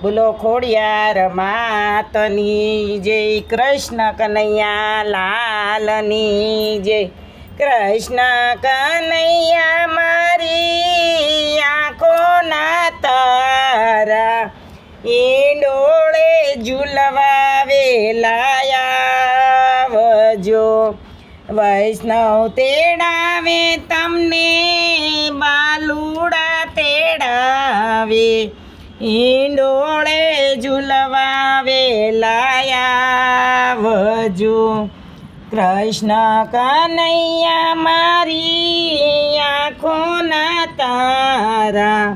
બોલો ખોડિયાર માતની જય, કૃષ્ણ કનૈયા લાલની જય. કૃષ્ણ કનૈયા મારી આંખોના તારા, ઈંડોળે ઝૂલવા વેલાયાવજો. વૈષ્ણવ તેડાવે તમને, બાલુડા તેડાવે, ઈંડોળે ઝૂલવા વેલાયાવજો. કૃષ્ણ કનૈયા મારી આંખોના તારા,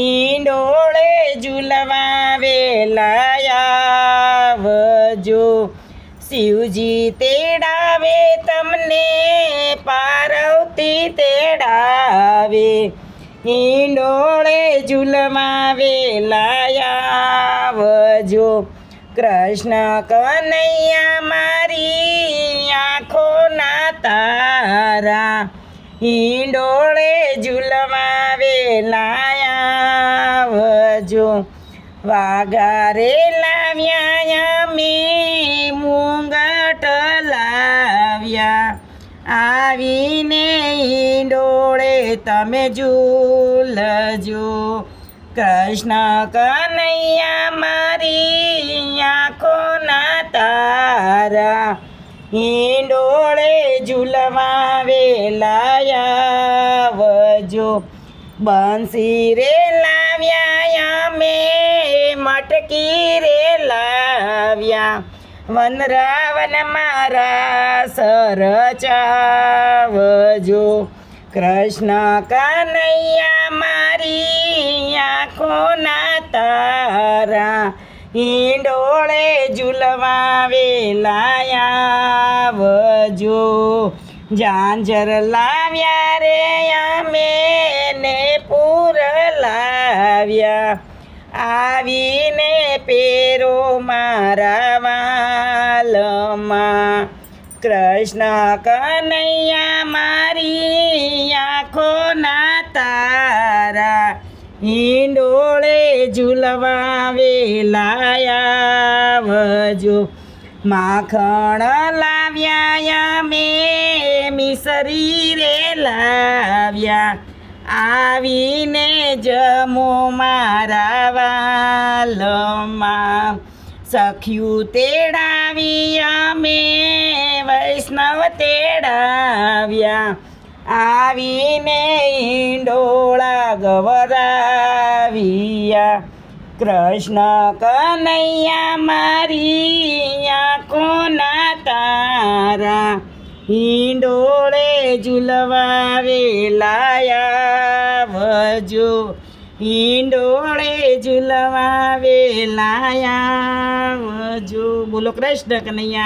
ઈંડોળે ઝૂલવા વેલાયાવજો. શિવજી તેડાવે તમને, પાર્વતી તેડાવે, ઈંડોળે ઝૂલવા વેલાયાવજો. કૃષ્ણ કનૈયા મારી આંખોના તારા, ઈંડોળે ઝૂલવા વેલાયાવજો. વાઘારે લાવ્યા અમે મુંગટ લાવ્યા, આવીને ઈંડોળે તમે ઝૂલજો. કૃષ્ણ કનૈયા મારી આંખોના તારા, ઈંડોળે ઝૂલવા વેલાયાવજો. બંસી રે લાવ્યા અમે, મટકી રે લાવ્યા, વનરાવન મારા સરચાવજો. કૃષ્ણ કનૈયા મારી આંખોના તારા, ઈંડોળે ઝૂલવા વેલાયાવજો. ઝાંઝર લાવ્યા રે અમે ને પૂર લાવ્યા, આવીને પેરો મારા વાલમાં. કૃષ્ણ કનૈયા મારી આંખોના તારા, ઈંડોળે ઝૂલવા વેલાયાવજો. માખણ લાવ્યા અમે મિસરી રે લાવ્યા, આવીને જમો મારા વાલમાં. સખ્યું તેડાવી અમે વૈષ્ણવ તેડાવ્યા, આવીને ઈંડોળા ગવરાવ્યા. કૃષ્ણ કનૈયા મારી આંખોના તારા, ઈંડોળે ઝૂલવા વેલાયાવજો. ઈંડોળે ઝૂલવા વેલાયાવજો. બોલો કૃષ્ણ કનૈયા.